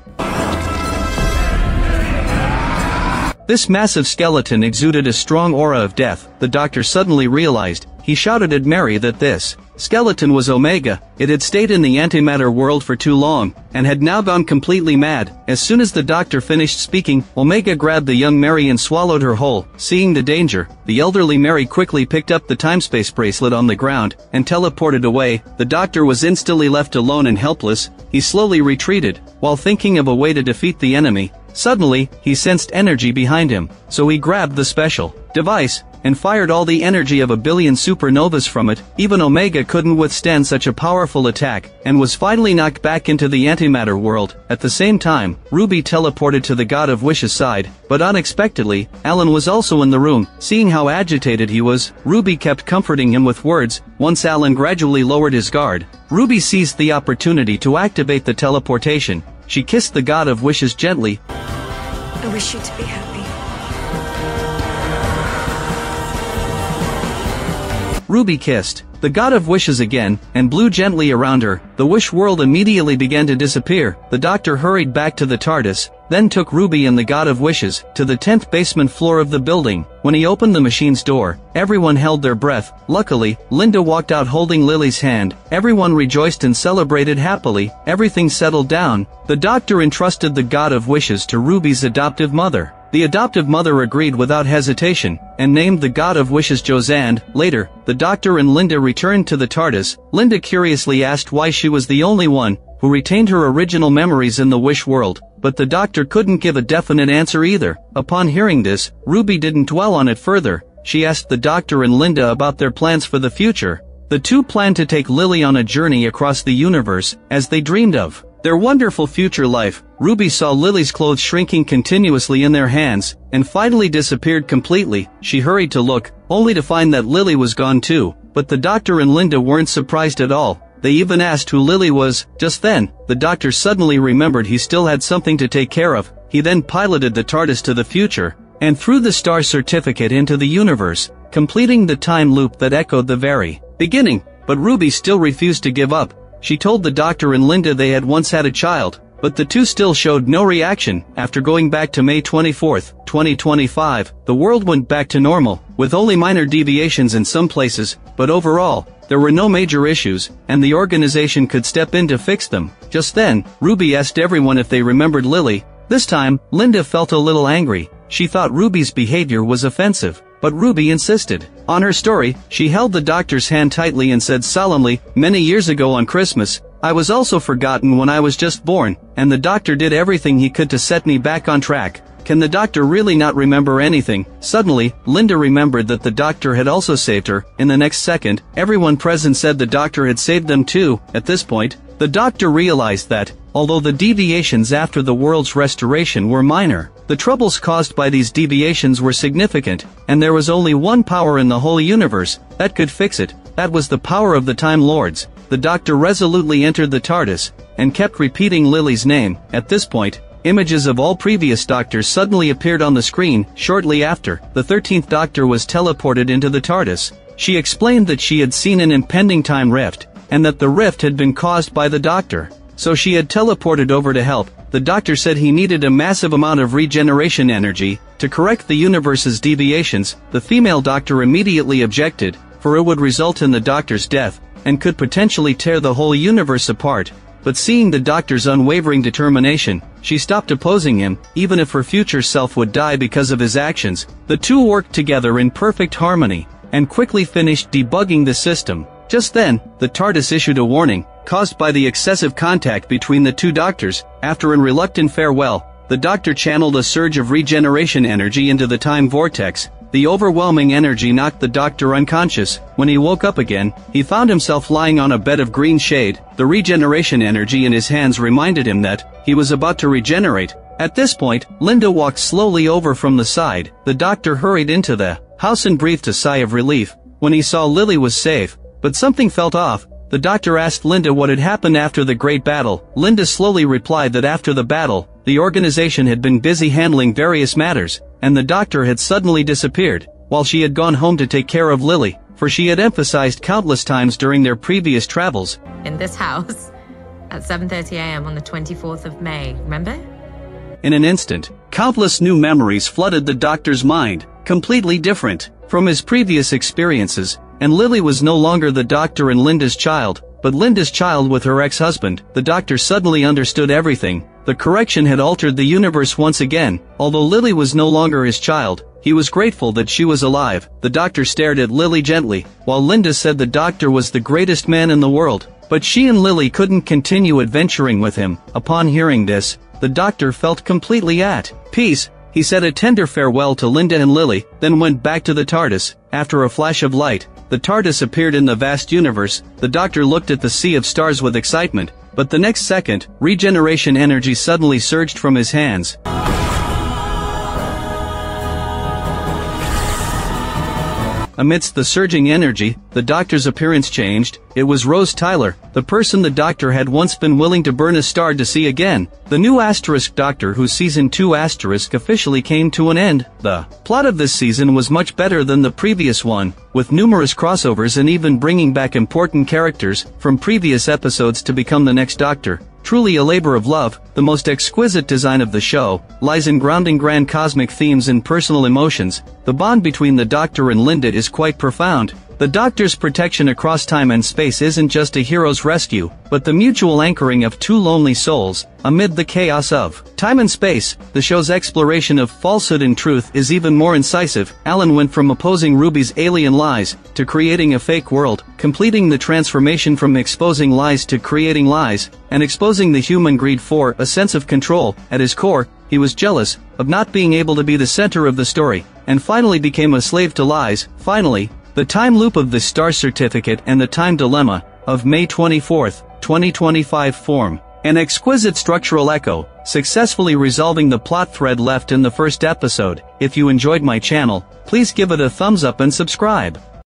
This massive skeleton exuded a strong aura of death. The Doctor suddenly realized. He shouted at Mary that this skeleton was Omega. It had stayed in the antimatter world for too long, and had now gone completely mad. As soon as the Doctor finished speaking, Omega grabbed the young Mary and swallowed her whole. Seeing the danger, the elderly Mary quickly picked up the time-space bracelet on the ground, and teleported away. The Doctor was instantly left alone and helpless. He slowly retreated, while thinking of a way to defeat the enemy. Suddenly, he sensed energy behind him, so he grabbed the special device and fired all the energy of 1 billion supernovas from it. Even Omega couldn't withstand such a powerful attack, and was finally knocked back into the antimatter world. At the same time, Ruby teleported to the God of Wishes' side, but unexpectedly, Alan was also in the room. Seeing how agitated he was, Ruby kept comforting him with words. Once Alan gradually lowered his guard, Ruby seized the opportunity to activate the teleportation. She kissed the God of Wishes gently. I wish you to be happy. Ruby kissed the God of Wishes again, and blew gently around her. The wish world immediately began to disappear. The doctor hurried back to the TARDIS, then took Ruby and the God of Wishes to the 10th basement floor of the building. When he opened the machine's door, everyone held their breath. Luckily, Linda walked out holding Lily's hand. Everyone rejoiced and celebrated happily. Everything settled down. The doctor entrusted the God of Wishes to Ruby's adoptive mother. The adoptive mother agreed without hesitation, and named the God of Wishes Josand. Later, the doctor and Linda returned to the TARDIS. Linda curiously asked why she was the only one who retained her original memories in the Wish world, but the doctor couldn't give a definite answer either. Upon hearing this, Ruby didn't dwell on it further. She asked the doctor and Linda about their plans for the future. The two planned to take Lily on a journey across the universe, as they dreamed of their wonderful future life. Ruby saw Lily's clothes shrinking continuously in their hands, and finally disappeared completely. She hurried to look, only to find that Lily was gone too. But the doctor and Linda weren't surprised at all. They even asked who Lily was. Just then, the doctor suddenly remembered he still had something to take care of. He then piloted the TARDIS to the future, and threw the star certificate into the universe, completing the time loop that echoed the very beginning. But Ruby still refused to give up. She told the doctor and Linda they had once had a child, but the two still showed no reaction. After going back to May 24, 2025, the world went back to normal, with only minor deviations in some places, but overall, there were no major issues, and the organization could step in to fix them. Just then, Ruby asked everyone if they remembered Lily. This time, Linda felt a little angry. She thought Ruby's behavior was offensive, but Ruby insisted on her story. She held the doctor's hand tightly and said solemnly, "Many years ago on Christmas, I was also forgotten when I was just born, and the doctor did everything he could to set me back on track." Can the doctor really not remember anything? Suddenly, Linda remembered that the doctor had also saved her. In the next second, everyone present said the doctor had saved them too. At this point, the doctor realized that, although the deviations after the world's restoration were minor, the troubles caused by these deviations were significant, and there was only one power in the whole universe that could fix it. That was the power of the Time Lords. The doctor resolutely entered the TARDIS, and kept repeating Lily's name. At this point, images of all previous doctors suddenly appeared on the screen. Shortly after, the 13th Doctor was teleported into the TARDIS. She explained that she had seen an impending time rift, and that the rift had been caused by the doctor. So she had teleported over to help. The doctor said he needed a massive amount of regeneration energy to correct the universe's deviations. The female doctor immediately objected, for it would result in the doctor's death, and could potentially tear the whole universe apart. But seeing the doctor's unwavering determination, she stopped opposing him, even if her future self would die because of his actions. The two worked together in perfect harmony, and quickly finished debugging the system. Just then, the TARDIS issued a warning, caused by the excessive contact between the two doctors. After a reluctant farewell, the doctor channeled a surge of regeneration energy into the time vortex. The overwhelming energy knocked the doctor unconscious. When he woke up again, he found himself lying on a bed of green shade. The regeneration energy in his hands reminded him that he was about to regenerate. At this point, Linda walked slowly over from the side. The doctor hurried into the house and breathed a sigh of relief when he saw Lily was safe. But something felt off. The doctor asked Linda what had happened after the great battle. Linda slowly replied that after the battle, the organization had been busy handling various matters, and the doctor had suddenly disappeared, while she had gone home to take care of Lily, for she had emphasized countless times during their previous travels. In this house, at 7:30 a.m. on the 24th of May, remember? In an instant, countless new memories flooded the doctor's mind, completely different from his previous experiences, and Lily was no longer the doctor and Linda's child, but Linda's child with her ex-husband. The doctor suddenly understood everything. The correction had altered the universe once again. Although Lily was no longer his child, he was grateful that she was alive. The doctor stared at Lily gently, while Linda said the doctor was the greatest man in the world. But she and Lily couldn't continue adventuring with him. Upon hearing this, the doctor felt completely at peace. He said a tender farewell to Linda and Lily, then went back to the TARDIS. After a flash of light, the TARDIS appeared in the vast universe. The doctor looked at the sea of stars with excitement, but the next second, regeneration energy suddenly surged from his hands. amidst the surging energy, the Doctor's appearance changed. It was Rose Tyler, the person the Doctor had once been willing to burn a star to see again, the new Asterisk Doctor whose Season 2 Asterisk officially came to an end. The plot of this season was much better than the previous one, with numerous crossovers and even bringing back important characters from previous episodes to become the next Doctor. Truly a labor of love. The most exquisite design of the show lies in grounding grand cosmic themes and personal emotions. The bond between the Doctor and Linda is quite profound. The Doctor's protection across time and space isn't just a hero's rescue, but the mutual anchoring of two lonely souls amid the chaos of time and space. The show's exploration of falsehood and truth is even more incisive. Alan went from opposing Ruby's alien lies to creating a fake world, completing the transformation from exposing lies to creating lies, and exposing the human greed for a sense of control. At his core, he was jealous of not being able to be the center of the story, and finally became a slave to lies. Finally, the time loop of the Star Certificate and the time dilemma of May 24, 2025 form an exquisite structural echo, successfully resolving the plot thread left in the first episode. If you enjoyed my channel, please give it a thumbs up and subscribe.